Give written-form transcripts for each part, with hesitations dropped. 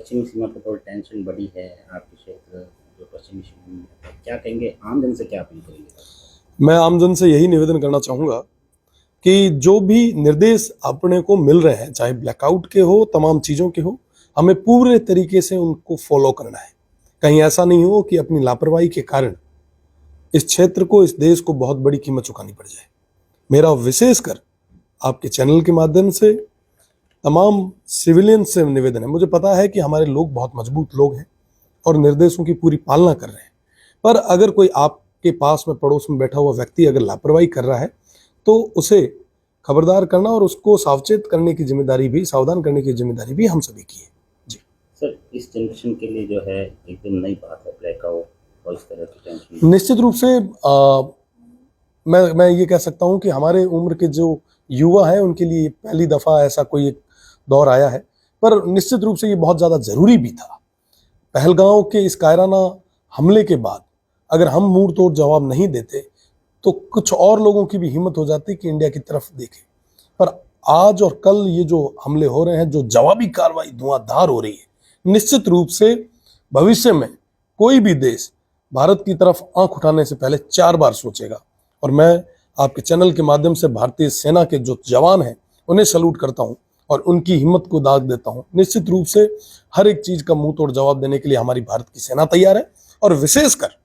पश्चिमी सीमा पर थोड़ी टेंशन बढ़ी है आपके क्षेत्र जो पश्चिमी सीमा में, क्या कहेंगे आम जन से क्या अपील करेंगे? मैं आम जन से यही निवेदन करना चाहूँगा कि जो भी निर्देश अपने को मिल रहे हैं, चाहे ब्लैकआउट के हो, तमाम चीज़ों के हो, हमें पूरे तरीके से उनको फॉलो करना है। कहीं ऐसा नहीं हो कि अपनी लापरवाही के कारण इस क्षेत्र को, इस देश को बहुत बड़ी कीमत चुकानी पड़ जाए। मेरा विशेषकर आपके चैनल के माध्यम से तमाम सिविलियन से निवेदन है। मुझे पता है कि हमारे लोग बहुत मजबूत लोग हैं और निर्देशों की पूरी पालना कर रहे हैं, पर अगर कोई आपके पास में पड़ोस में बैठा हुआ व्यक्ति अगर लापरवाही कर रहा है तो उसे खबरदार करना और उसको सावचेत करने की जिम्मेदारी भी, सावधान करने की जिम्मेदारी भी हम सभी की है। जी सर, इस जनरेशन के लिए जो है एकदम नई बात है ब्लैकआउट और इस तरह की टेंशन। निश्चित रूप से मैं ये कह सकता हूँ कि हमारे उम्र के जो युवा हैं उनके लिए पहली दफ़ा ऐसा कोई एक दौर आया है, पर निश्चित रूप से ये बहुत ज़्यादा ज़रूरी भी था। पहलगांव के इस कायराना हमले के बाद अगर हम मुंह तोड़ जवाब नहीं देते तो कुछ और लोगों की भी हिम्मत हो जाती कि इंडिया की तरफ देखें। पर आज और कल ये जो हमले हो रहे हैं, जो जवाबी कार्रवाई धुआंधार हो रही है, निश्चित रूप से भविष्य में कोई भी देश भारत की तरफ आंख उठाने से पहले 4 बार सोचेगा। और मैं आपके चैनल के माध्यम से भारतीय सेना के जो जवान हैं उन्हें सैल्यूट करता हूं और उनकी हिम्मत को दाद देता हूं। निश्चित रूप से हर एक चीज का मुंह तोड़ जवाब देने के लिए हमारी भारत की सेना तैयार है। और विशेषकर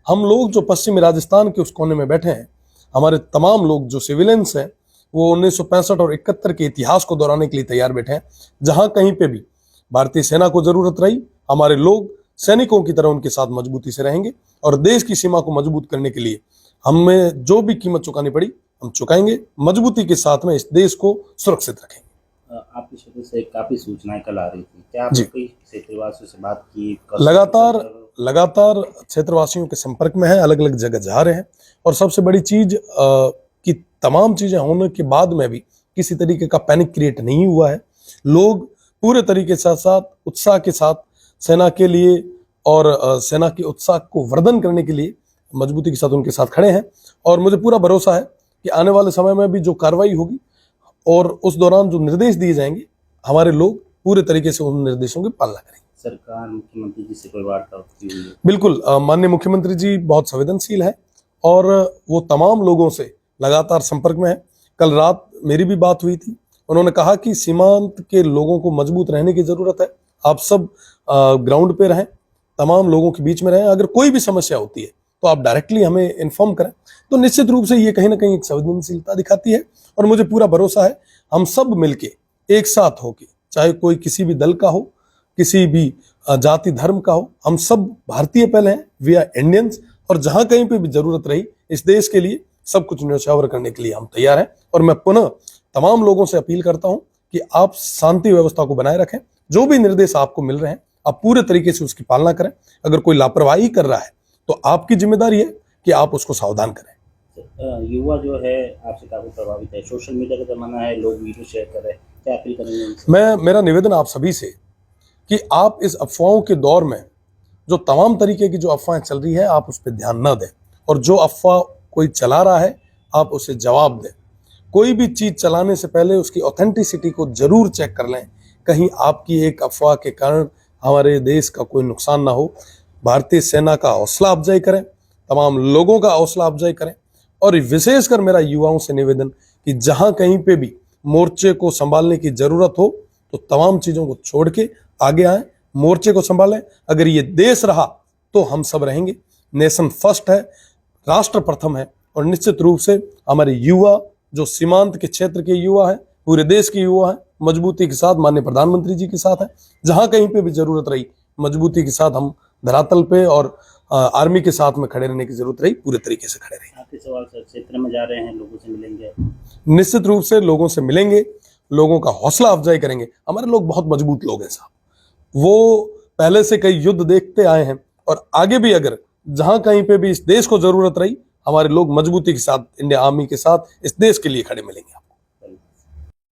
हम लोग जो पश्चिमी राजस्थान के उस कोने में बैठे हैं, हमारे तमाम लोग जो सिविलियंस हैं, वो 1965 और 71 के इतिहास को दोहराने के लिए तैयार बैठे हैं। जहां कहीं पे भी भारतीय सेना को जरूरत रही, हमारे लोग सैनिकों की तरह उनके साथ मजबूती से रहेंगे और देश की सीमा को मजबूत करने के लिए हमें जो भी कीमत चुकानी पड़ी हम चुकाएंगे। मजबूती के साथ में इस देश को सुरक्षित रखेंगे। आपके क्षेत्र से काफी सूचनाएं कल आ रही थी, क्या आपने कोई क्षेत्रवासियों से बात की? लगातार क्षेत्रवासियों के संपर्क में है, अलग अलग जगह जा रहे हैं। और सबसे बड़ी चीज कि तमाम चीजें होने के बाद में भी किसी तरीके का पैनिक क्रिएट नहीं हुआ है। लोग पूरे तरीके के साथ उत्साह के साथ सेना के लिए और सेना के उत्साह को वर्धन करने के लिए मजबूती के साथ उनके साथ खड़े हैं। और मुझे पूरा भरोसा है कि आने वाले समय में भी जो कार्रवाई होगी और उस दौरान जो निर्देश दिए जाएंगे, हमारे लोग पूरे तरीके से उन निर्देशों की पालना करेंगे। सरकार, मुख्यमंत्री जी से कोई वार्ता होती हुई? बिल्कुल, माननीय मुख्यमंत्री जी बहुत संवेदनशील है और वो तमाम लोगों से लगातार संपर्क में है। कल रात मेरी भी बात हुई थी, उन्होंने कहा कि सीमांत के लोगों को मजबूत रहने की जरूरत है, आप सब ग्राउंड पे रहें, तमाम लोगों के बीच में रहें, अगर कोई भी समस्या होती है तो आप डायरेक्टली हमें इन्फॉर्म करें। तो निश्चित रूप से ये कहीं ना कहीं एक संवेदनशीलता दिखाती है और मुझे पूरा भरोसा है हम सब मिलके एक साथ होके, चाहे कोई किसी भी दल का हो, किसी भी जाति धर्म का हो, हम सब भारतीय पहले हैं, वी आर इंडियंस। और जहां कहीं पे भी जरूरत रही इस देश के लिए सब कुछ न्यौछावर करने के लिए हम तैयार हैं। और मैं पुनः तमाम लोगों से अपील करता हूं कि आप शांति व्यवस्था को बनाए रखें। जो भी निर्देश आपको मिल रहे हैं आप पूरे तरीके से उसकी पालना करें। अगर कोई लापरवाही कर रहा है तो आपकी जिम्मेदारी है कि आप उसको सावधान करें। युवा जो है आपसे काफी प्रभावित है, सोशल मीडिया का जमाना है, लोग वीडियो शेयर कर रहे हैं, क्या अपील करेंगे उनसे? मेरा निवेदन आप सभी से कि आप इस अफवाहों के दौर में जो तमाम तरीके की जो अफवाहें चल रही है आप उस पर ध्यान न दें, और जो अफवाह कोई चला रहा है आप उसे जवाब दें। कोई भी चीज चलाने से पहले उसकी ऑथेंटिसिटी को जरूर चेक कर लें, कहीं आपकी एक अफवाह के कारण हमारे देश का कोई नुकसान ना हो। भारतीय सेना का हौसला अफजाई करें, तमाम लोगों का हौसला अफजाई करें। और विशेषकर मेरा युवाओं से निवेदन कि जहां कहीं पे भी मोर्चे को संभालने की जरूरत हो तो तमाम चीजों को छोड़ के आगे आए, मोर्चे को संभालें। अगर ये देश रहा तो हम सब रहेंगे। नेशन फर्स्ट है, राष्ट्र प्रथम है। और निश्चित रूप से हमारे युवा जो सीमांत के क्षेत्र के युवा हैं, पूरे देश के युवा हैं, मजबूती के साथ माननीय प्रधानमंत्री जी के साथ हैं। जहां कहीं पे भी जरूरत रही मजबूती के साथ हम धरातल पे और आर्मी के साथ में खड़े रहने की जरूरत रही, पूरे तरीके से खड़े रहेंगे। आपके सवाल सर, क्षेत्र में जा रहे हैं, लोगों से मिलेंगे? निश्चित रूप से लोगों से मिलेंगे, लोगों का हौसला अफजाई करेंगे। हमारे लोग बहुत मजबूत लोग हैं साहब, वो पहले से कई युद्ध देखते आए हैं और आगे भी अगर जहां कहीं पे भी इस देश को जरूरत रही हमारे लोग मजबूती के साथ इंडिया आर्मी के साथ इस देश के लिए खड़े मिलेंगे।